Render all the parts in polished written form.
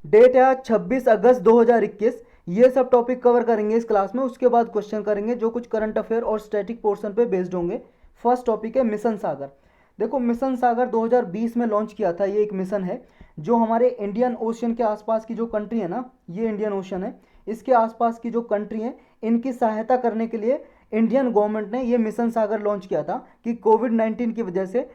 Date है आज 26 अगस्त 2021। ये सब टॉपिक कवर करेंगे इस क्लास में। उसके बाद क्वेश्चन करेंगे जो कुछ करंट अफेयर और स्टैटिक पोर्शन पे बेस्ड होंगे। फर्स्ट टॉपिक है मिशन सागर। देखो, मिशन सागर 2020 में लॉन्च किया था। ये एक मिशन है जो हमारे इंडियन ओशियन के आसपास की जो कंट्री है ना, ये इंडियन ओशन है, इसके आसपास की जो कंट्री है इनकी सहायता करने के लिए इंडियन गवर्नमेंट ने ये मिशन सागर लॉन्च किया था कि कोविड-19 की वजह से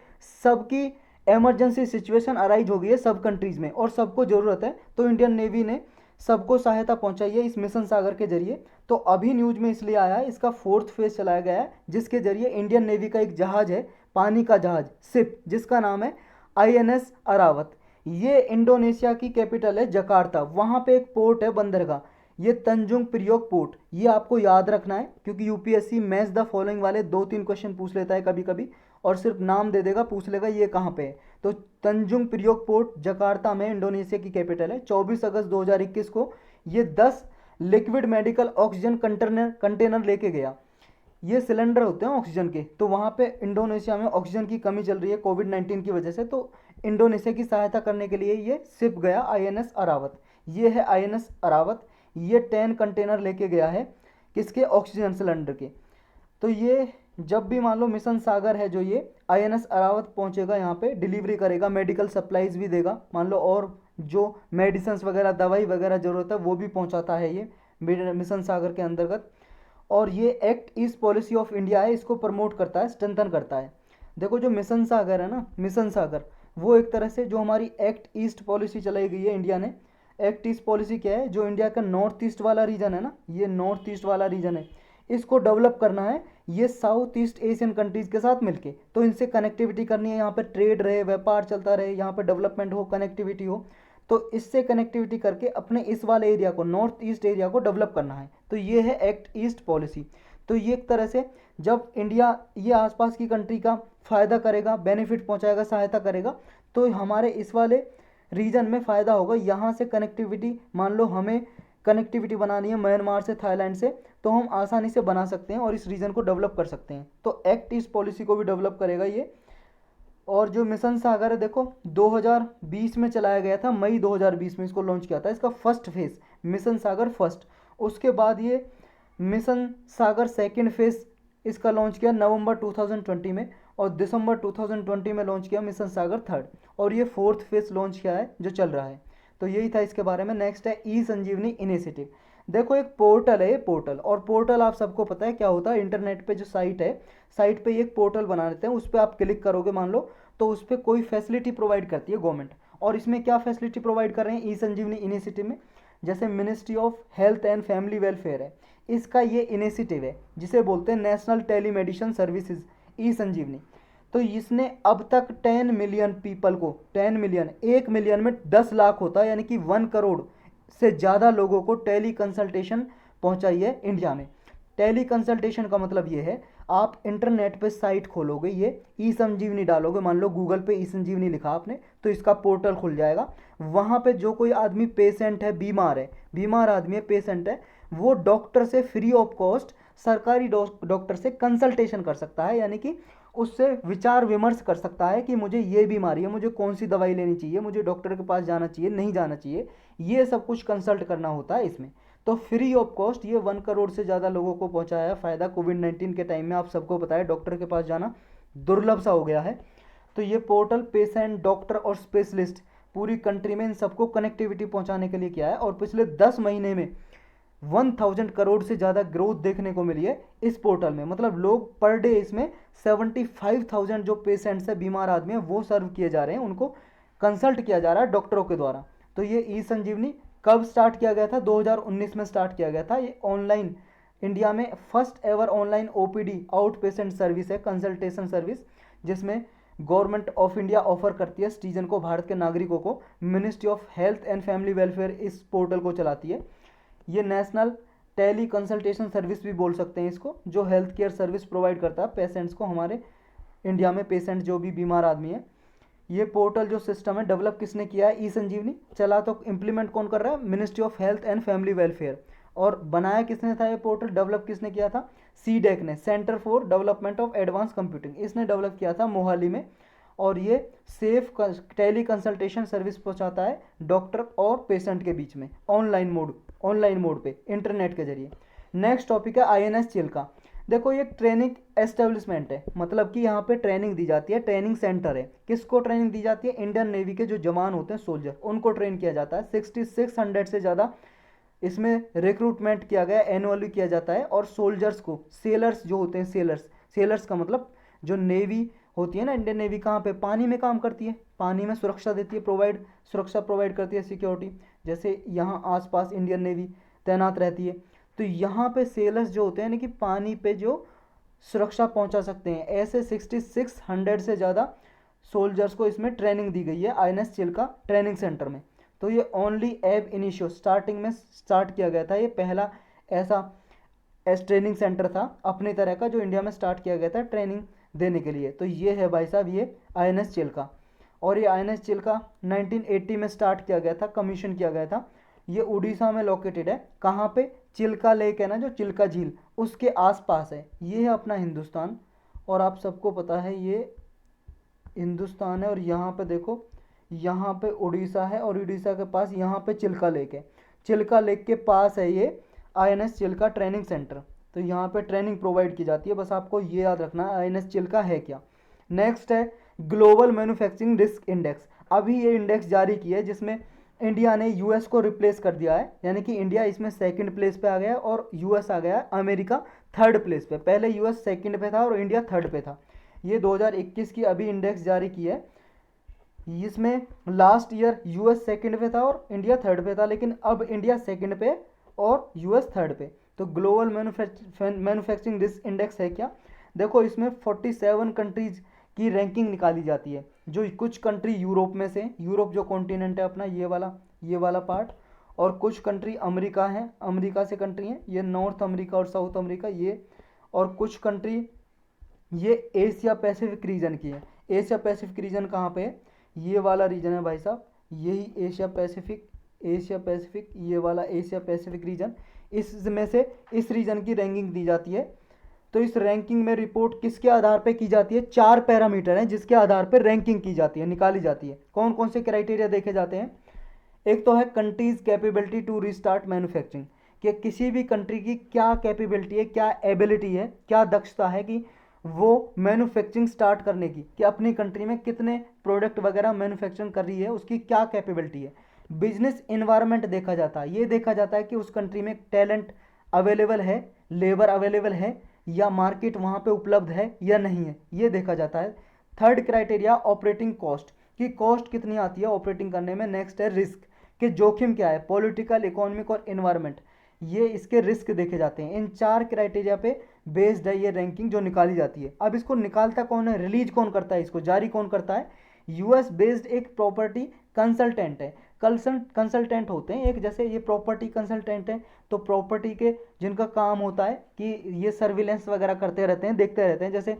सबकी इमरजेंसी सिचुएशन अराइज हो गई है सब कंट्रीज़ में और सबको ज़रूरत है, तो इंडियन नेवी ने सबको सहायता पहुंचाई है इस मिशन सागर के जरिए। तो अभी न्यूज में इसलिए आया है, इसका फोर्थ फेज चलाया गया है जिसके जरिए इंडियन नेवी का एक जहाज है, पानी का जहाज सिप, जिसका नाम है आईएनएस अरावत। ये इंडोनेशिया की कैपिटल है जकार्ता, वहाँ पे एक पोर्ट है बंदरगाह, ये तंजुंग प्रियोक पोर्ट। ये आपको याद रखना है क्योंकि यूपीएससी मैच द फॉलोइंग वाले 2-3 क्वेश्चन पूछ लेता है कभी कभी और सिर्फ नाम दे देगा, पूछ लेगा ये कहाँ पे है। तो तंजुंग प्रियोक पोर्ट जकार्ता में इंडोनेशिया की कैपिटल है। 24 अगस्त 2021 को ये 10 लिक्विड मेडिकल ऑक्सीजन कंटेनर लेके गया। ये सिलेंडर होते हैं ऑक्सीजन के, तो वहाँ पे इंडोनेशिया में ऑक्सीजन की कमी चल रही है कोविड-19 की वजह से, तो इंडोनेशिया की सहायता करने के लिए ये शिप गया आईएनएस अरावत। ये है आईएनएस अरावत। ये 10 कंटेनर लेके गया है किसके, ऑक्सीजन सिलेंडर के। तो ये जब भी मान लो मिशन सागर है जो ये आईएनएस अरावत पहुंचेगा यहाँ पे, डिलीवरी करेगा, मेडिकल सप्लाईज भी देगा मान लो, और जो मेडिसिन वगैरह दवाई वगैरह ज़रूरत है वो भी पहुंचाता है ये मिशन सागर के अंतर्गत। और ये act east policy of India है, इसको प्रमोट करता है, स्ट्रेंथन करता है। देखो जो मिशन सागर है ना, मिशन सागर वो एक तरह से जो हमारी एक्ट ईस्ट पॉलिसी चलाई गई है इंडिया ने। एक्ट ईस्ट पॉलिसी क्या है, जो इंडिया का नॉर्थ ईस्ट वाला रीजन है ना, ये नॉर्थ ईस्ट वाला रीजन है, इसको डेवलप करना है ये साउथ ईस्ट एशियन कंट्रीज़ के साथ मिलके। तो इनसे कनेक्टिविटी करनी है, यहाँ पे ट्रेड रहे, व्यापार चलता रहे, यहाँ पे डेवलपमेंट हो, कनेक्टिविटी हो। तो इससे कनेक्टिविटी करके अपने इस वाले एरिया को, नॉर्थ ईस्ट एरिया को डेवलप करना है। तो ये है एक्ट ईस्ट पॉलिसी। तो ये एक तरह से जब इंडिया ये आसपास की कंट्री का फ़ायदा करेगा, बेनिफिट पहुंचाएगा, सहायता करेगा, तो हमारे इस वाले रीजन में फ़ायदा होगा। यहाँ से कनेक्टिविटी, मान लो हमें कनेक्टिविटी बनानी है म्यांमार से, थाईलैंड से, तो हम आसानी से बना सकते हैं और इस रीजन को डेवलप कर सकते हैं। तो एक्ट ईस्ट पॉलिसी को भी डेवलप करेगा ये। और जो मिशन सागर है देखो 2020 में चलाया गया था, मई 2020 में इसको लॉन्च किया था, इसका फर्स्ट फेज मिशन सागर फर्स्ट। उसके बाद ये मिशन सागर सेकंड फेज इसका लॉन्च किया नवंबर 2020 में, और दिसंबर 2020 में लॉन्च किया मिशन सागर थर्ड, और ये फोर्थ फेज लॉन्च किया है जो चल रहा है। तो यही था इसके बारे में। नेक्स्ट है ई संजीवनी इनिशिएटिव। देखो एक पोर्टल है ये, पोर्टल, और पोर्टल आप सबको पता है क्या होता है, इंटरनेट पे जो साइट है, साइट पे एक पोर्टल बना देते हैं, उस पर आप क्लिक करोगे मान लो, तो उस पर कोई फैसिलिटी प्रोवाइड करती है गवर्नमेंट। और इसमें क्या फैसिलिटी प्रोवाइड कर रहे हैं ई संजीवनी इनिशिएटिव में, जैसे ministry of health and family welfare है, इसका ये इनिशिएटिव है जिसे बोलते हैं नेशनल टेलीमेडिसिन सर्विसेज ई संजीवनी। तो इसने अब तक 10 मिलियन पीपल को, 10 मिलियन, 1 मिलियन में 10 लाख होता है, यानी कि 1 करोड़ से ज़्यादा लोगों को टेली कंसल्टेशन पहुंचाई है इंडिया में। टेली कंसल्टेशन का मतलब ये है, आप इंटरनेट पे साइट खोलोगे, ये ई संजीवनी डालोगे, मान लो गूगल पे ई संजीवनी लिखा आपने, तो इसका पोर्टल खुल जाएगा। वहाँ पे जो कोई आदमी पेशेंट है, बीमार है, बीमार आदमी है, पेशेंट है, वो डॉक्टर से फ्री ऑफ कॉस्ट, सरकारी डॉक्टर से कंसल्टेशन कर सकता है, यानी कि उससे विचार विमर्श कर सकता है कि मुझे ये बीमारी है, मुझे कौन सी दवाई लेनी चाहिए, मुझे डॉक्टर के पास जाना चाहिए, नहीं जाना चाहिए, ये सब कुछ कंसल्ट करना होता है इसमें। तो फ्री ऑफ कॉस्ट ये 1 करोड़ से ज़्यादा लोगों को पहुंचाया है फ़ायदा। कोविड-19 के टाइम में आप सबको पता है डॉक्टर के पास जाना दुर्लभ सा हो गया है। तो ये पोर्टल पेशेंट, डॉक्टर और स्पेशलिस्ट पूरी कंट्री में इन सबको कनेक्टिविटी पहुंचाने के लिए किया है, और पिछले 10 महीने में 1000 करोड़ से ज़्यादा ग्रोथ देखने को मिली है इस पोर्टल में। मतलब लोग पर डे इसमें 75,000 जो पेशेंट्स है, बीमार आदमी है, वो सर्व किए जा रहे हैं, उनको कंसल्ट किया जा रहा है डॉक्टरों के द्वारा। तो ये ई संजीवनी कब स्टार्ट किया गया था, 2019 में स्टार्ट किया गया था। ये ऑनलाइन इंडिया में first ever online OPD out patient service है, कंसल्टेशन सर्विस, जिसमें गवर्नमेंट ऑफ इंडिया ऑफर करती है सिटीजन को, भारत के नागरिकों को। Ministry of health and family welfare इस पोर्टल को चलाती है। ये नेशनल टेली कंसल्टेशन सर्विस भी बोल सकते हैं इसको, जो हेल्थ केयर सर्विस प्रोवाइड करता है पेशेंट्स को, हमारे इंडिया में पेशेंट जो भी बीमार आदमी है। ये पोर्टल जो सिस्टम है डेवलप किसने किया है, ई संजीवनी चला, तो इम्प्लीमेंट कौन कर रहा है, ministry of health and family welfare. और बनाया किसने था ये पोर्टल, डेवलप किसने किया था, सीडेक ने, centre for development of advance computing, इसने डेवलप किया था मोहाली में। और ये सेफ टेली कंसल्टेशन सर्विस पहुंचाता है डॉक्टर और पेशेंट के बीच में ऑनलाइन मोड पे इंटरनेट के जरिए। नेक्स्ट टॉपिक है INS चिल्का। देखो ये ट्रेनिंग एस्टेब्लिशमेंट है, मतलब कि यहाँ पे ट्रेनिंग दी जाती है, ट्रेनिंग सेंटर है। किसको ट्रेनिंग दी जाती है? इंडियन नेवी के जो जवान होते हैं, सोल्जर, उनको ट्रेन किया जाता है। 6600 से ज़्यादा इसमें रिक्रूटमेंट किया गया, एनुअली किया जाता है। और सोल्जर्स को, सेलर्स जो होते हैं, सेलर्स का मतलब जो नेवी होती है ना, इंडियन नेवी कहाँ पे? पानी में काम करती है, पानी में सुरक्षा देती है, सुरक्षा प्रोवाइड करती है, सिक्योरिटी। जैसे यहाँ आसपास इंडियन नेवी तैनात रहती है, तो यहाँ पे सेलर्स जो होते हैं यानी कि पानी पे जो सुरक्षा पहुंचा सकते हैं, ऐसे 6600 से ज़्यादा सोल्जर्स को इसमें ट्रेनिंग दी गई है INS चिल्का ट्रेनिंग सेंटर में। तो ये ओनली एब इनिशियो स्टार्टिंग में स्टार्ट किया गया था, ये पहला ऐसा ट्रेनिंग सेंटर था अपनी तरह का जो इंडिया में स्टार्ट किया गया था ट्रेनिंग देने के लिए। तो ये है भाई साहब ये INS चिल्का। और ये INS चिल्का 1980 में स्टार्ट किया गया था, कमीशन किया गया था। ये उड़ीसा में लोकेटेड है। कहाँ पे? चिल्का लेक है ना, जो चिल्का झील, उसके आसपास है। ये है अपना हिंदुस्तान, और आप सबको पता है ये हिंदुस्तान है। और यहाँ पे देखो, यहाँ पे उड़ीसा है, और उड़ीसा के पास यहाँ पे चिल्का लेक है। चिल्का लेक के पास है ये INS चिल्का ट्रेनिंग सेंटर। तो यहाँ पे ट्रेनिंग प्रोवाइड की जाती है, बस आपको ये याद रखना है INS चिल्का है क्या। नेक्स्ट है ग्लोबल मैन्युफैक्चरिंग रिस्क इंडेक्स। अभी ये इंडेक्स जारी किया है जिसमें इंडिया ने US को रिप्लेस कर दिया है, यानी कि इंडिया इसमें सेकंड प्लेस पे आ गया और US आ गया, अमेरिका थर्ड प्लेस पे। पहले US सेकंड पे था और इंडिया थर्ड पे था। ये 2021 की अभी इंडेक्स जारी की है। इसमें लास्ट ईयर US सेकंड पे था और इंडिया थर्ड पे था, लेकिन अब इंडिया सेकंड पे और US थर्ड पे। तो ग्लोबल मैन्युफैक्चरिंग रिस्क इंडेक्स है क्या? देखो इसमें 47 कंट्रीज की रैंकिंग निकाली जाती है। जो कुछ कंट्री यूरोप में से, यूरोप जो कॉन्टिनेंट है अपना, ये वाला पार्ट, और कुछ कंट्री अमेरिका है, अमेरिका से कंट्री हैं, ये नॉर्थ अमेरिका और साउथ अमेरिका ये, और कुछ कंट्री ये एशिया पैसिफिक रीजन की है। एशिया पैसिफिक रीजन कहाँ पे है? ये वाला रीजन है भाई साहब, यही एशिया पैसिफिक, ये वाला एशिया पैसिफिक रीजन। इसमें से इस रीजन की रैंकिंग दी जाती है। तो इस रैंकिंग में रिपोर्ट किसके आधार पे की जाती है? 4 पैरामीटर हैं जिसके आधार पे रैंकिंग की जाती है, निकाली जाती है। कौन कौन से क्राइटेरिया देखे जाते हैं? एक तो है country's capability to restart manufacturing, कि किसी भी कंट्री की क्या कैपेबिलिटी है, क्या एबिलिटी है, क्या दक्षता है कि वो मैन्युफैक्चरिंग स्टार्ट करने की, कि अपनी कंट्री में कितने प्रोडक्ट वगैरह मैन्युफैक्चरिंग कर रही है, उसकी क्या कैपेबिलिटी है। बिजनेस इन्वायरमेंट देखा जाता है, ये देखा जाता है कि उस कंट्री में टैलेंट अवेलेबल है, लेबर अवेलेबल है, या मार्केट वहाँ पे उपलब्ध है या नहीं है, ये देखा जाता है। थर्ड क्राइटेरिया ऑपरेटिंग कॉस्ट, कि कॉस्ट कितनी आती है ऑपरेटिंग करने में। नेक्स्ट है रिस्क, कि जोखिम क्या है, पॉलिटिकल, इकोनॉमिक और एनवायरनमेंट, ये इसके रिस्क देखे जाते हैं। इन 4 क्राइटेरिया पे बेस्ड है ये रैंकिंग जो निकाली जाती है। अब इसको निकालता कौन है, रिलीज कौन करता है, इसको जारी कौन करता है? US बेस्ड एक प्रॉपर्टी कंसल्टेंट है। कंसल्टेंट होते हैं एक, जैसे ये प्रॉपर्टी कंसल्टेंट है, तो प्रॉपर्टी के जिनका काम होता है कि ये सर्विलेंस वगैरह करते रहते हैं, देखते रहते हैं। जैसे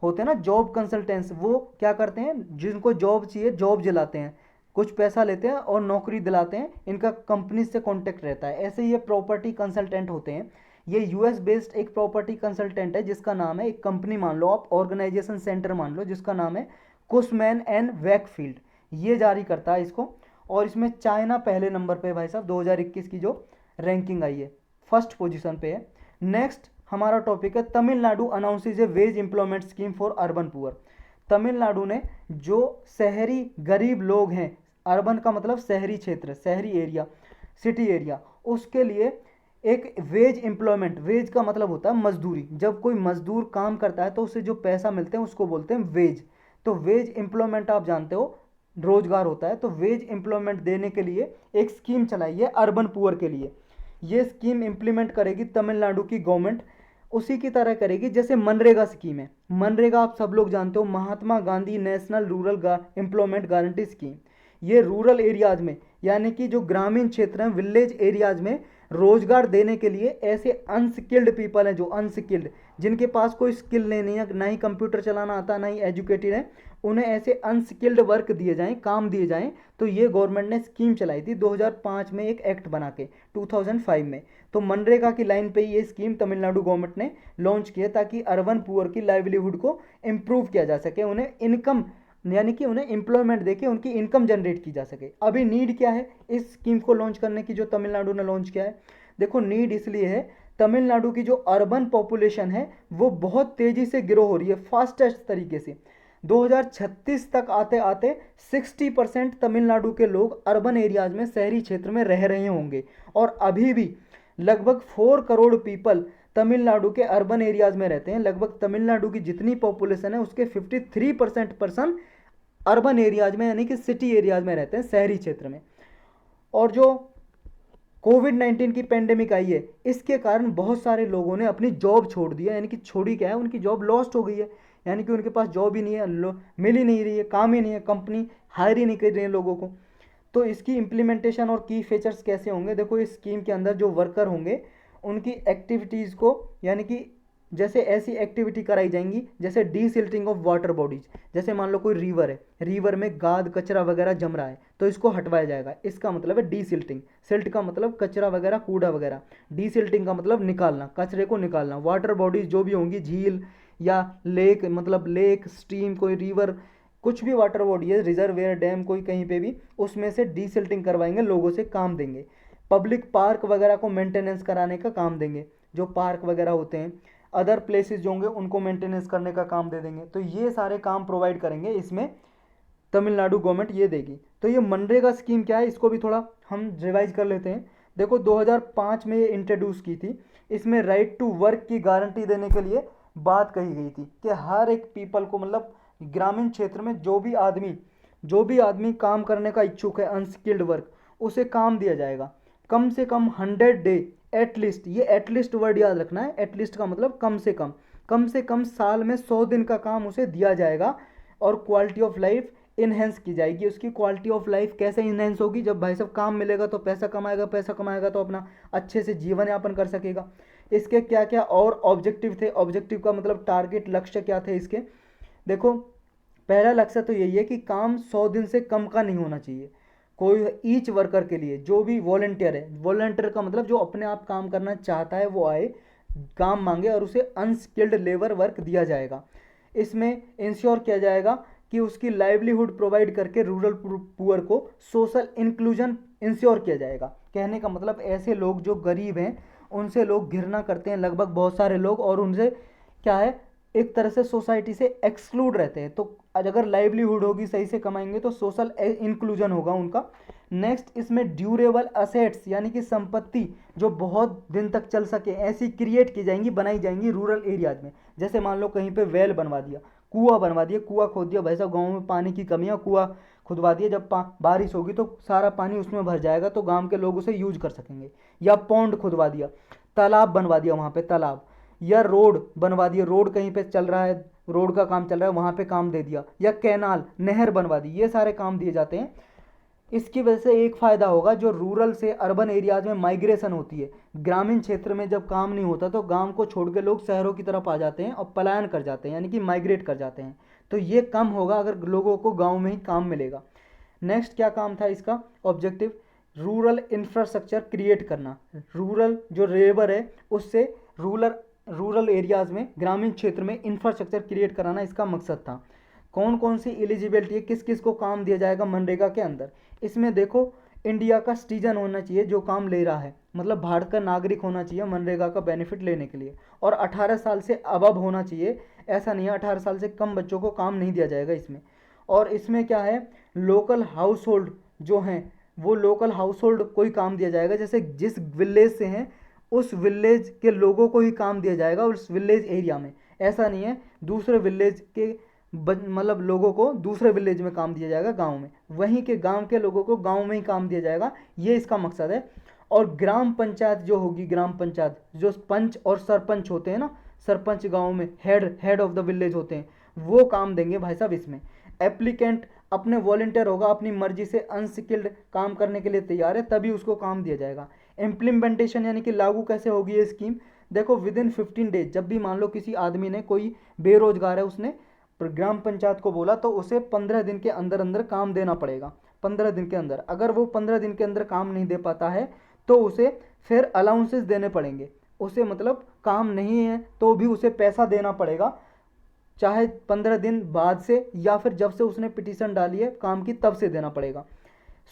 होते हैं ना जॉब कंसल्टेंट्स, वो क्या करते हैं, जिनको जॉब चाहिए जॉब दिलाते हैं, कुछ पैसा लेते हैं और नौकरी दिलाते हैं, इनका कंपनी से कॉन्टेक्ट रहता है। ऐसे ये प्रॉपर्टी कंसल्टेंट होते हैं। ये US बेस्ड एक प्रॉपर्टी कंसल्टेंट है जिसका नाम है, एक कंपनी मान लो आप, ऑर्गेनाइजेशन सेंटर मान लो, जिसका नाम है कुशमैन एंड वैकफील्ड, ये जारी करता है इसको। और इसमें चाइना पहले नंबर पे भाई साहब, 2021 की जो रैंकिंग आई है फर्स्ट पोजीशन पे है। नेक्स्ट हमारा टॉपिक है Tamil Nadu announces A veg employment scheme for urban poor. Tamil Nadu ने जो शहरी गरीब लोग हैं, अर्बन का मतलब शहरी क्षेत्र, शहरी एरिया, सिटी एरिया, उसके लिए एक वेज एम्प्लॉयमेंट, वेज का मतलब होता है मजदूरी। जब कोई मजदूर काम करता है तो उसे जो पैसा मिलते हैं उसको बोलते हैं वेज। तो वेज एम्प्लॉयमेंट आप जानते हो रोजगार होता है, तो वेज एम्प्लॉयमेंट देने के लिए एक स्कीम चलाई है अर्बन पुअर के लिए। ये स्कीम इम्प्लीमेंट करेगी तमिलनाडु की गवर्नमेंट, उसी की तरह करेगी जैसे मनरेगा स्कीम है। मनरेगा आप सब लोग जानते हो, Mahatma Gandhi national rural employment guarantee scheme. ये रूरल एरियाज में, यानी कि जो ग्रामीण क्षेत्र हैं, विलेज एरियाज में रोजगार देने के लिए ऐसे अनस्किल्ड पीपल हैं, जो अनस्किल्ड, जिनके पास कोई स्किल नहीं है, ना ही कंप्यूटर चलाना आता, ना ही एजुकेटेड है, उन्हें ऐसे अनस्किल्ड वर्क दिए जाएं, काम दिए जाएं। तो ये गवर्नमेंट ने स्कीम चलाई थी 2005 में, एक एक्ट बना के 2005 में। तो मनरेगा की लाइन पे ये स्कीम तमिलनाडु गवर्नमेंट ने लॉन्च की है, ताकि अर्बन पुअर की लाइवलीहुड को इम्प्रूव किया जा सके, उन्हें इनकम यानी कि उन्हें एम्प्लॉयमेंट देके उनकी इनकम जनरेट की जा सके। अभी नीड क्या है इस स्कीम को लॉन्च करने की, जो तमिलनाडु ने लॉन्च किया है? देखो नीड इसलिए है, तमिलनाडु की जो अर्बन पॉपुलेशन है वो बहुत तेजी से ग्रो हो रही है फास्टेस्ट तरीके से। 2036 तक आते आते 60% तमिलनाडु के लोग अर्बन एरियाज में, शहरी क्षेत्र में रह रहे होंगे। और अभी भी लगभग 4 करोड़ पीपल तमिलनाडु के अर्बन एरियाज में रहते हैं। लगभग तमिलनाडु की जितनी पॉपुलेशन है उसके 53% पर्सन अर्बन एरियाज में, यानी कि सिटी एरियाज में रहते हैं, शहरी क्षेत्र में। और जो कोविड-19 की पेंडेमिक आई है इसके कारण बहुत सारे लोगों ने अपनी जॉब छोड़ दी है, यानी कि छोड़ी क्या है, उनकी जॉब लॉस्ट हो गई है, यानी कि उनके पास जॉब ही नहीं है, मिल ही नहीं रही है, काम ही नहीं है, कंपनी हायर ही नहीं कर रही है लोगों को। तो इसकी इम्प्लीमेंटेशन और की फीचर्स कैसे होंगे? देखो इस स्कीम के अंदर जो वर्कर होंगे उनकी एक्टिविटीज़ को, यानी कि जैसे ऐसी एक्टिविटी कराई जाएंगी जैसे डीसिल्टिंग ऑफ वाटर बॉडीज। जैसे मान लो कोई रिवर है, रिवर में गाद कचरा वगैरह जम रहा है तो इसको हटवाया जाएगा, इसका मतलब है डीसिल्टिंग। सिल्ट का मतलब कचरा वगैरह, कूड़ा वगैरह, डीसिल्टिंग का मतलब निकालना, कचरे को निकालना। वाटर बॉडीज जो भी होंगी, झील या लेक, मतलब लेक, स्ट्रीम, कोई रिवर, कुछ भी वाटर बॉडी है, रिजर्वेयर, डैम, कोई कहीं पे भी, उसमें से डीसिल्टिंग करवाएंगे, लोगों से काम देंगे। पब्लिक पार्क वगैरह को मेंटेनेंस कराने का काम देंगे, जो पार्क वगैरह होते हैं, अदर प्लेसेस जो होंगे उनको मेंटेनेंस करने का काम दे देंगे। तो ये सारे काम प्रोवाइड करेंगे, इसमें तमिलनाडु गवर्नमेंट ये देगी। तो ये मनरेगा स्कीम क्या है, इसको भी थोड़ा हम रिवाइज कर लेते हैं। देखो 2005 में ये इंट्रोड्यूस की थी। इसमें राइट टू वर्क की गारंटी देने के लिए बात कही गई थी कि हर एक पीपल को, मतलब ग्रामीण क्षेत्र में जो भी आदमी काम करने का इच्छुक है, अनस्किल्ड वर्क, उसे काम दिया जाएगा। कम से कम 100 डे एटलीस्ट, ये एटलीस्ट वर्ड याद रखना है, एटलीस्ट का मतलब कम से कम साल में 100 दिन का काम उसे दिया जाएगा। और क्वालिटी ऑफ लाइफ इन्हेंस की जाएगी। उसकी क्वालिटी ऑफ लाइफ कैसे इन्हेंस होगी? जब भाई साहब काम मिलेगा तो पैसा कमाएगा, पैसा कमाएगा तो अपना अच्छे से जीवन यापन कर सकेगा। इसके क्या क्या और ऑब्जेक्टिव थे? ऑब्जेक्टिव का मतलब टारगेट, लक्ष्य क्या थे इसके? देखो पहला लक्ष्य तो यही है कि काम 100 दिन से कम का नहीं होना चाहिए। कोई ईच वर्कर के लिए, जो भी वॉलंटियर है, वॉलंटियर का मतलब जो अपने आप काम करना चाहता है वो आए, काम मांगे और उसे अनस्किल्ड लेबर वर्क दिया जाएगा। इसमें इंश्योर किया जाएगा कि उसकी लाइवलीहुड प्रोवाइड करके रूरल पुअर को सोशल इंक्लूजन इंश्योर किया जाएगा। कहने का मतलब ऐसे लोग जो गरीब हैं उनसे लोग घृणा करते हैं लगभग बहुत सारे लोग, और उनसे क्या है, एक तरह से सोसाइटी से एक्सक्लूड रहते हैं। तो अगर लाइवलीहुड होगी, सही से कमाएंगे तो सोशल इंक्लूजन होगा उनका। नेक्स्ट, इसमें ड्यूरेबल असेट्स यानी कि संपत्ति जो बहुत दिन तक चल सके ऐसी क्रिएट की जाएंगी, बनाई जाएंगी रूरल एरियाज में। जैसे मान लो कहीं पे वेल बनवा दिया, कुआं बनवा दिया, कुआं खोद दिया, भाई साहब गाँव में पानी की कमी है, कुआं खुदवा दिया, जब बारिश होगी तो सारा पानी उसमें भर जाएगा तो गांव के लोग उसे यूज कर सकेंगे। या पौंड खुदवा दिया, तालाब बनवा दिया वहाँ पे तालाब, या रोड बनवा दिया, रोड कहीं पे चल रहा है, रोड का काम चल रहा है वहाँ पे काम दे दिया, या कैनाल, नहर बनवा दी, ये सारे काम दिए जाते हैं। इसकी वजह से एक फ़ायदा होगा, जो रूरल से अर्बन एरियाज में माइग्रेशन होती है, ग्रामीण क्षेत्र में जब काम नहीं होता तो गांव को छोड़ के लोग शहरों की तरफ आ जाते हैं और पलायन कर जाते हैं, यानी कि माइग्रेट कर जाते हैं। तो ये कम होगा अगर लोगों को गाँव में ही काम मिलेगा। नेक्स्ट क्या काम था इसका ऑब्जेक्टिव? रूरल इंफ्रास्ट्रक्चर क्रिएट करना। रूरल जो लेबर है उससे रूरल एरियाज में, ग्रामीण क्षेत्र में इंफ्रास्ट्रक्चर क्रिएट कराना इसका मकसद था। कौन कौन सी एलिजिबिलिटी है, किस किस को काम दिया जाएगा मनरेगा के अंदर? इसमें देखो इंडिया का सिटीजन होना चाहिए जो काम ले रहा है, मतलब भारत का नागरिक होना चाहिए मनरेगा का बेनिफिट लेने के लिए, और 18 साल से अबव होना चाहिए। ऐसा नहीं है 18 साल से कम बच्चों को काम नहीं दिया जाएगा इसमें। और इसमें क्या है, लोकल हाउस होल्ड जो हैं वो लोकल हाउस होल्ड को ही काम दिया जाएगा। जैसे जिस विलेज से हैं उस विलेज के लोगों को ही काम दिया जाएगा उस विलेज एरिया में। ऐसा नहीं है दूसरे विलेज के मतलब लोगों को दूसरे विलेज में काम दिया जाएगा गांव में, वहीं के गांव के लोगों को गांव में ही काम दिया जाएगा, ये इसका मकसद है। और ग्राम पंचायत जो होगी, ग्राम पंचायत जो पंच और सरपंच होते हैं ना, सरपंच गांव में हेड ऑफ द विलेज होते हैं, वो काम देंगे भाई साहब इसमें। एप्लीकेंट अपने वॉलंटियर होगा, अपनी मर्जी से अनस्किल्ड काम करने के लिए तैयार है, तभी उसको काम दिया जाएगा। इम्प्लीमेंटेशन यानी कि लागू कैसे होगी ये स्कीम? देखो विद इन 15 डेज, जब भी मान लो किसी आदमी ने, कोई बेरोजगार है, उसने ग्राम पंचायत को बोला तो उसे 15 दिन के अंदर अंदर काम देना पड़ेगा। 15 दिन के अंदर, अगर वो 15 दिन के अंदर काम नहीं दे पाता है तो उसे फिर अलाउंसेस देने पड़ेंगे। उसे मतलब काम नहीं है तो भी उसे पैसा देना पड़ेगा चाहे 15 दिन बाद से या फिर जब से उसने पिटीशन डाली है काम की तब से देना पड़ेगा।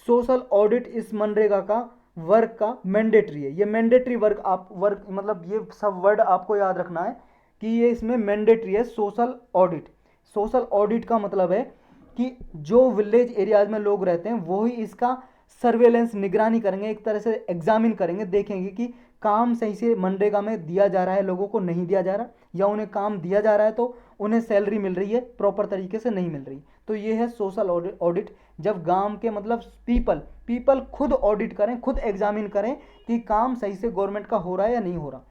सोशल ऑडिट इस मनरेगा का वर्क का मैंडेटरी है। ये मैंडेटरी वर्क आप वर्क मतलब ये सब वर्ड आपको याद रखना है कि ये इसमें मैंडेटरी है सोशल ऑडिट। सोशल ऑडिट का मतलब है कि जो विलेज एरियाज में लोग रहते हैं वो ही इसका सर्वेलेंस निगरानी करेंगे, एक तरह से एग्जामिन करेंगे, देखेंगे कि काम सही से मनरेगा में दिया जा रहा है, लोगों को नहीं दिया जा रहा, या उन्हें काम दिया जा रहा है तो उन्हें सैलरी मिल रही है प्रॉपर तरीके से नहीं मिल रही। तो ये है सोशल ऑडिट। जब गांव के मतलब पीपल खुद ऑडिट करें, खुद एग्जामिन करें कि काम सही से गवर्नमेंट का हो रहा है या नहीं हो रहा।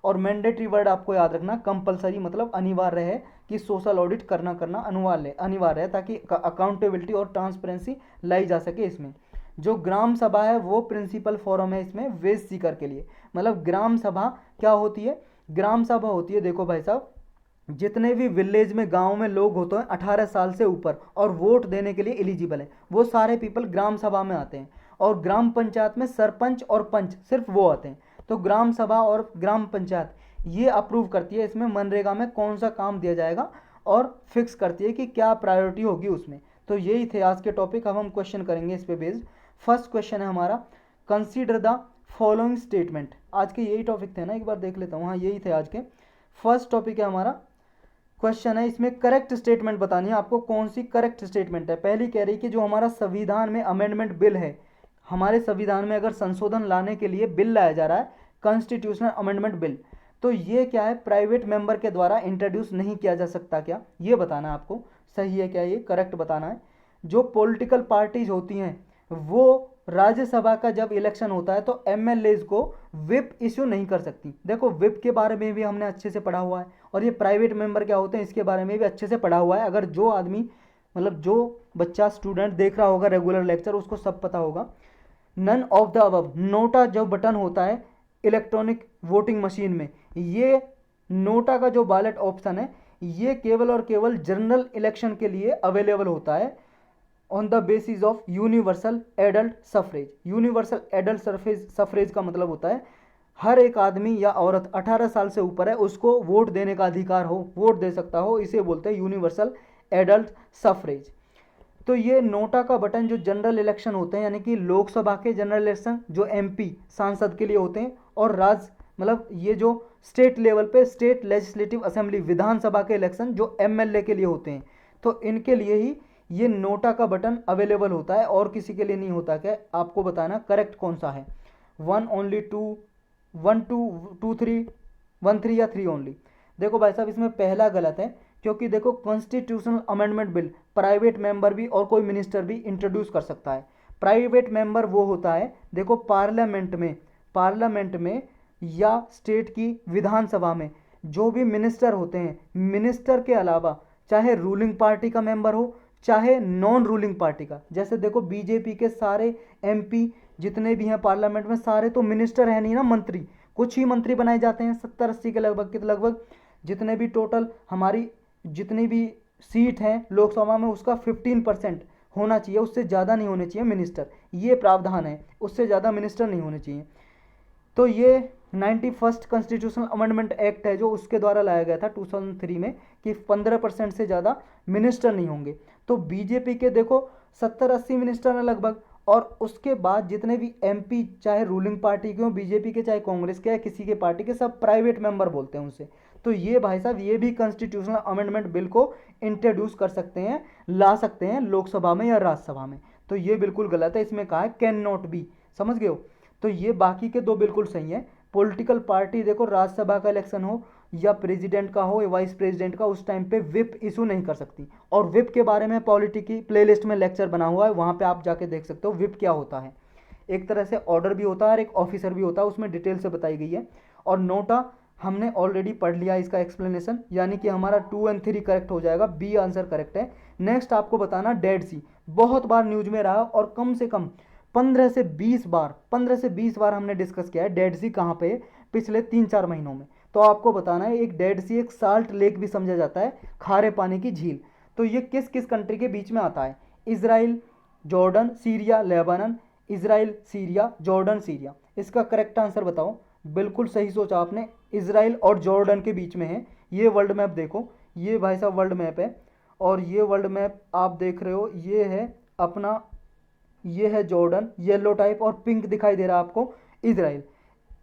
और मैंडेटरी वर्ड आपको याद रखना, कंपलसरी मतलब अनिवार्य है कि सोशल ऑडिट करना अनिवार्य है ताकि अकाउंटेबिलिटी और ट्रांसपेरेंसी लाई जा सके इसमें। जो ग्राम सभा है वो प्रिंसिपल फोरम है इसमें वेज सीकर के लिए। मतलब ग्राम सभा क्या होती है? ग्राम सभा होती है, देखो भाई साहब, जितने भी विलेज में गांव में लोग होते हैं 18 साल से ऊपर और वोट देने के लिए एलिजिबल हैं, वो सारे पीपल ग्राम सभा में आते हैं। और ग्राम पंचायत में सरपंच और पंच सिर्फ वो आते हैं। तो ग्राम सभा और ग्राम पंचायत ये अप्रूव करती है इसमें मनरेगा में कौन सा काम दिया जाएगा और फिक्स करती है कि क्या प्रायोरिटी होगी उसमें। तो यही थे आज के टॉपिक। अब हम क्वेश्चन करेंगे इस पे बेस्ड। फर्स्ट क्वेश्चन है हमारा, कंसीडर द फॉलोइंग स्टेटमेंट। आज के यही टॉपिक थे ना, एक बार देख लेता हूँ। हाँ यही थे आज के। फर्स्ट टॉपिक है हमारा, क्वेश्चन है इसमें करेक्ट स्टेटमेंट बतानी है आपको। कौन सी करेक्ट स्टेटमेंट है? पहली कह रही कि जो हमारा संविधान में अमेंडमेंट बिल है, हमारे संविधान में अगर संशोधन लाने के लिए बिल लाया जा रहा है, कॉन्स्टिट्यूशनल अमेंडमेंट बिल, तो ये क्या है? प्राइवेट मेंबर के द्वारा इंट्रोड्यूस नहीं किया जा सकता क्या? ये बताना है आपको। सही है क्या? ये करेक्ट बताना है। जो पॉलिटिकल पार्टीज होती हैं वो राज्यसभा का जब इलेक्शन होता है तो एमएलएज को विप इश्यू नहीं कर सकती। देखो विप के बारे में भी हमने अच्छे से पढ़ा हुआ है, और ये प्राइवेट मेंबर क्या होते हैं इसके बारे में भी अच्छे से पढ़ा हुआ है। अगर जो आदमी मतलब जो बच्चा स्टूडेंट देख रहा होगा रेगुलर लेक्चर, उसको सब पता होगा। None of the above, NOTA जो बटन होता है इलेक्ट्रॉनिक वोटिंग मशीन में, ये नोटा का जो बैलेट ऑप्शन है ये केवल और केवल जनरल इलेक्शन के लिए अवेलेबल होता है on the basis of universal adult suffrage. Universal adult suffrage का मतलब होता है हर एक आदमी या औरत 18 साल से ऊपर है उसको वोट देने का अधिकार हो, वोट दे सकता हो, इसे बोलते हैं यूनिवर्सल एडल्ट सफरेज। तो ये नोटा का बटन जो जनरल इलेक्शन होते हैं, यानी कि लोकसभा के जनरल इलेक्शन जो एमपी सांसद के लिए होते हैं, और राज्य मतलब ये जो स्टेट लेवल पे स्टेट लेजिस्लेटिव असेंबली विधानसभा के इलेक्शन जो एमएलए के लिए होते हैं, तो इनके लिए ही ये नोटा का बटन अवेलेबल होता है और किसी के लिए नहीं होता। क्या आपको बताना करेक्ट कौन सा है? 1 ओनली 2 1 2 2 3 1 3 या 3 ओनली? देखो भाई साहब इसमें पहला गलत है, क्योंकि देखो constitutional amendment bill private member भी और कोई मिनिस्टर भी इंट्रोड्यूस कर सकता है। प्राइवेट मेंबर वो होता है, देखो पार्लियामेंट में या स्टेट की विधानसभा में जो भी मिनिस्टर होते हैं, मिनिस्टर के अलावा चाहे रूलिंग पार्टी का मेंबर हो चाहे नॉन रूलिंग पार्टी का, जैसे देखो बीजेपी के सारे एमपी जितने भी हैं पार्लियामेंट में सारे तो मिनिस्टर है नहीं ना, मंत्री, कुछ ही मंत्री बनाए जाते हैं 70-80 के लगभग। जितने भी टोटल हमारी जितनी भी सीट हैं लोकसभा में उसका 15% होना चाहिए, उससे ज़्यादा नहीं होने चाहिए मिनिस्टर। ये प्रावधान है, उससे ज़्यादा मिनिस्टर नहीं होने चाहिए। तो ये 91st कॉन्स्टिट्यूशनल अमेंडमेंट एक्ट है जो उसके द्वारा लाया गया था 2003 में कि 15% से ज़्यादा मिनिस्टर नहीं होंगे। तो बीजेपी के देखो 70-80 मिनिस्टर हैं लगभग, और उसके बाद जितने भी एमपी चाहे रूलिंग पार्टी के हों, बीजेपी के चाहे कांग्रेस के या किसी के पार्टी के, सब प्राइवेट मेंबर बोलते हैं उनसे। तो ये भाई साहब ये भी कॉन्स्टिट्यूशनल अमेंडमेंट बिल को इंट्रोड्यूस कर सकते हैं, ला सकते हैं लोकसभा में या राज्यसभा में। तो ये बिल्कुल गलत है, इसमें कहा है कैन नॉट बी, समझ गए हो? तो ये बाकी के दो बिल्कुल सही है। पॉलिटिकल पार्टी देखो राज्यसभा का इलेक्शन हो या प्रेसिडेंट का हो या वाइस प्रेसिडेंट का, उस टाइम पे विप इशू नहीं कर सकती। और विप के बारे में पॉलिटी की प्लेलिस्ट में लेक्चर बना हुआ है, वहाँ पे आप जाके देख सकते हो विप क्या होता है। एक तरह से ऑर्डर भी होता है और एक ऑफिसर भी होता है, उसमें डिटेल से बताई गई है। और नोटा हमने ऑलरेडी पढ़ लिया इसका एक्सप्लेनेशन, यानी कि हमारा 2 और 3 करेक्ट हो जाएगा, बी आंसर करेक्ट है। नेक्स्ट आपको बताना डेड सी, बहुत बार न्यूज में रहा और कम से कम 15 से 20 बार हमने डिस्कस किया है डेड सी कहाँ पे है पिछले 3-4 महीनों में। तो आपको बताना है एक डेड सी एक साल्ट लेक भी समझा जाता है, खारे पानी की झील। तो ये किस किस कंट्री के बीच में आता है? Israel, Jordan, Syria, Lebanon, Israel, Syria, Jordan, Syria. इसका करेक्ट आंसर बताओ। बिल्कुल सही सोचा आपने, इजराइल और जॉर्डन के बीच में है। ये वर्ल्ड मैप देखो, ये भाई साहब वर्ल्ड मैप है, और ये वर्ल्ड मैप आप देख रहे हो, ये है अपना, ये है जॉर्डन, येलो टाइप, और पिंक दिखाई दे रहा है आपको इजराइल।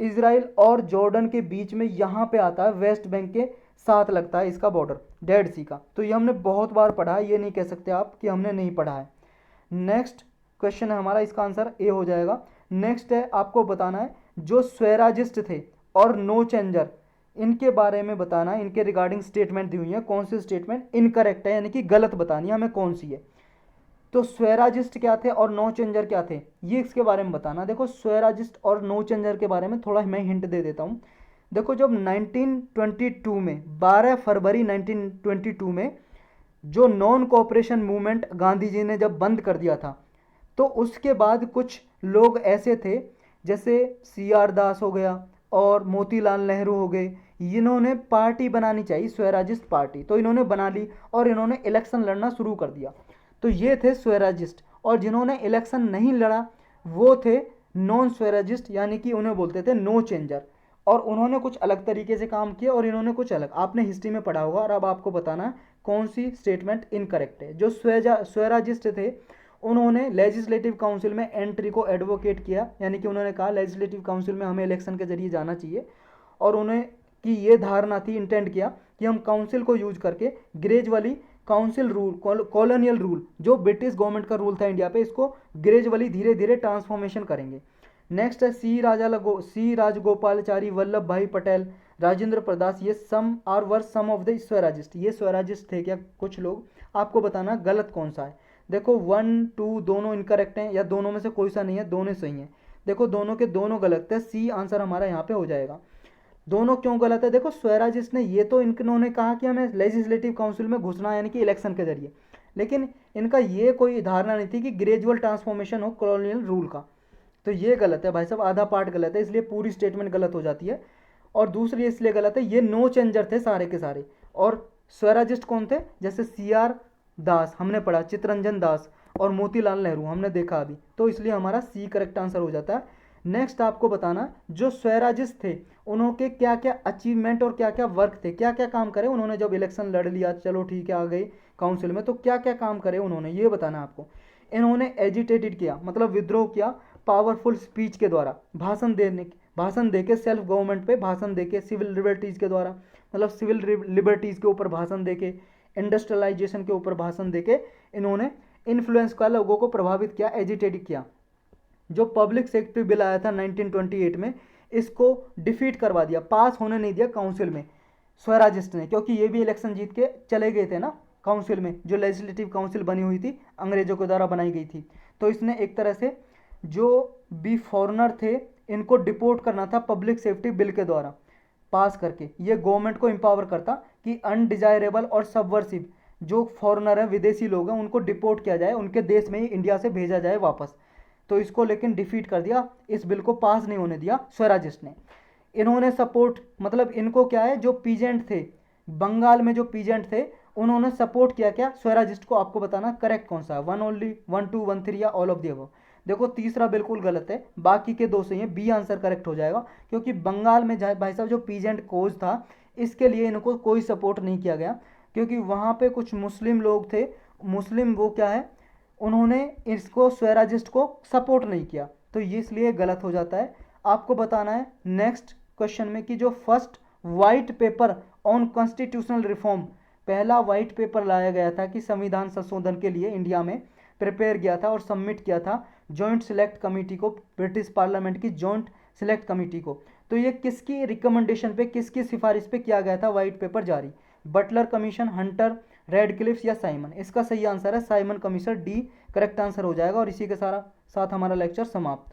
इजराइल और जॉर्डन के बीच में यहाँ पे आता है, वेस्ट बैंक के साथ लगता है इसका बॉर्डर डेड सी का। तो ये हमने बहुत बार पढ़ा है, ये नहीं कह सकते आप कि हमने नहीं पढ़ा है। नेक्स्ट क्वेश्चन है हमारा, इसका आंसर ए हो जाएगा। नेक्स्ट है आपको बताना है जो स्वैराजिस्ट थे और नो चेंजर, इनके बारे में बताना है, इनके रिगार्डिंग स्टेटमेंट दी हुई है, कौन सी स्टेटमेंट इनकरेक्ट है यानी कि गलत बतानी है हमें कौन सी है। तो स्वैराजिस्ट क्या थे और नो चेंजर क्या थे, ये इसके बारे में बताना। देखो स्वैराजिस्ट और नो चेंजर के बारे में थोड़ा मैं हिंट दे देता हूँ। देखो जब 1922 में 12 फरवरी 1922 में जो non cooperation movement Gandhi ji ने जब बंद कर दिया था, तो उसके बाद कुछ लोग ऐसे थे जैसे CR दास हो गया और मोतीलाल नेहरू हो गए, इन्होंने पार्टी बनानी चाहिए स्वैराजिस्ट पार्टी, तो इन्होंने बना ली और इन्होंने इलेक्शन लड़ना शुरू कर दिया। तो ये थे स्वैराजिस्ट, और जिन्होंने इलेक्शन नहीं लड़ा वो थे नॉन स्वैराजिस्ट, यानी कि उन्हें बोलते थे नो चेंजर, और उन्होंने कुछ अलग तरीके से काम किया और इन्होंने कुछ अलग, आपने हिस्ट्री में पढ़ा होगा। और अब आपको बताना है कौन सी स्टेटमेंट इनकरेक्ट है। जो स्वैराजिस्ट थे उन्होंने लेजिस्लेटिव काउंसिल में एंट्री को एडवोकेट किया, यानी कि उन्होंने कहा लेजिस्लेटिव काउंसिल में हमें इलेक्शन के जरिए जाना चाहिए, और उन्हें की ये धारणा थी, इंटेंड किया कि हम काउंसिल को यूज करके gradually council rule, colonial rule जो ब्रिटिश गवर्नमेंट का रूल था इंडिया पे, इसको ग्रेजुअली धीरे धीरे ट्रांसफॉर्मेशन करेंगे। नेक्स्ट है सी राजगोपालचारी, वल्लभ भाई पटेल, राजेंद्र प्रदास, ये some are were some of the Swarajist, ये स्वैराजिस्ट थे क्या कुछ लोग, आपको बताना गलत कौन सा है। देखो 1 2 दोनों इनकरेक्ट हैं, या दोनों में से कोई सा नहीं है, दोनों सही हैं। देखो दोनों के दोनों गलत है, सी आंसर हमारा यहाँ पे हो जाएगा। दोनों क्यों गलत है, देखो स्वैराजिस्ट ने ये तो इन्होंने कहा कि हमें लेजिस्लेटिव काउंसिल में घुसना है यानी कि इलेक्शन के जरिए, लेकिन इनका ये कोई धारणा नहीं थी कि ग्रेजुअल ट्रांसफॉर्मेशन हो कॉलोनियल रूल का। तो ये गलत है भाई साहब, आधा पार्ट गलत है, इसलिए पूरी स्टेटमेंट गलत हो जाती है। और दूसरी इसलिए गलत है, ये नो चेंजर थे सारे के सारे, और स्वैराजिस्ट कौन थे, जैसे CR दास हमने पढ़ा, चित्तरंजन दास और मोतीलाल नेहरू हमने देखा अभी, तो इसलिए हमारा सी करेक्ट आंसर हो जाता है। नेक्स्ट आपको बताना जो स्वैराजिस्ट थे उन्होंने क्या क्या अचीवमेंट और क्या क्या वर्क थे, क्या क्या काम करे उन्होंने जब इलेक्शन लड़ लिया, चलो ठीक है आ गए काउंसिल में, तो क्या क्या काम करे उन्होंने ये बताना आपको। इन्होंने एजिटेटेड किया, मतलब विद्रोह किया पावरफुल स्पीच के द्वारा, भाषण देके सेल्फ गवर्नमेंट पे भाषण देके, सिविल लिबर्टीज़ के द्वारा, मतलब सिविल लिबर्टीज़ के ऊपर भाषण देके, इंडस्ट्रियलाइजेशन के ऊपर भाषण देके इन्होंने इन्फ्लुएंस का, लोगों को प्रभावित किया, एजिटेट किया। जो पब्लिक सेक्रेटरी बिल आया था 1928 में, इसको डिफीट करवा दिया, पास होने नहीं दिया काउंसिल में स्वैराजिस्ट ने, क्योंकि ये भी इलेक्शन जीत के चले गए थे ना काउंसिल में, जो लेजिस्लेटिव काउंसिल बनी हुई थी अंग्रेजों के द्वारा बनाई गई थी। तो इसने एक तरह से जो भी फॉरेनर थे इनको डिपोर्ट करना था पब्लिक सेफ्टी बिल के द्वारा पास करके, ये गवर्नमेंट को एम्पावर करता कि अनडिजायरेबल और सबवर्सिव जो फॉरेनर है, विदेशी लोग हैं, उनको डिपोर्ट किया जाए, उनके देश में ही इंडिया से भेजा जाए वापस। तो इसको लेकिन डिफीट कर दिया, इस बिल को पास नहीं होने दिया स्वैराजिस्ट ने। इन्होंने सपोर्ट, मतलब इनको क्या है, जो पीजेंट थे बंगाल में, जो पीजेंट थे उन्होंने सपोर्ट किया क्या स्वैराजिस्ट को, आपको बताना करेक्ट कौन सा है, 1 ओनली, 1 2 1 3 या ऑल ऑफ द अबव। देखो तीसरा बिल्कुल गलत है, बाकी के दो सही हैं, बी आंसर करेक्ट हो जाएगा, क्योंकि बंगाल में भाई साहब जो पीजेंट कोज था इसके लिए इनको कोई सपोर्ट नहीं किया गया, क्योंकि वहाँ पे कुछ मुस्लिम लोग थे, मुस्लिम वो क्या है, उन्होंने इसको स्वैराजिस्ट को सपोर्ट नहीं किया, तो ये इसलिए गलत हो जाता है। आपको बताना है नेक्स्ट क्वेश्चन में कि जो first white paper on constitutional reform, पहला वाइट पेपर लाया गया था कि संविधान संशोधन के लिए इंडिया में प्रिपेयर किया था और सबमिट किया था जॉइंट सिलेक्ट कमेटी को, ब्रिटिश पार्लियामेंट की जॉइंट सिलेक्ट कमेटी को, तो ये किसकी रिकमेंडेशन पे, किसकी सिफारिश पे किया गया था वाइट पेपर जारी, बटलर कमीशन, हंटर, रेडक्लिफ या साइमन। इसका सही आंसर है Simon commission, D correct answer हो जाएगा। और इसी के साथ हमारा लेक्चर समाप्त।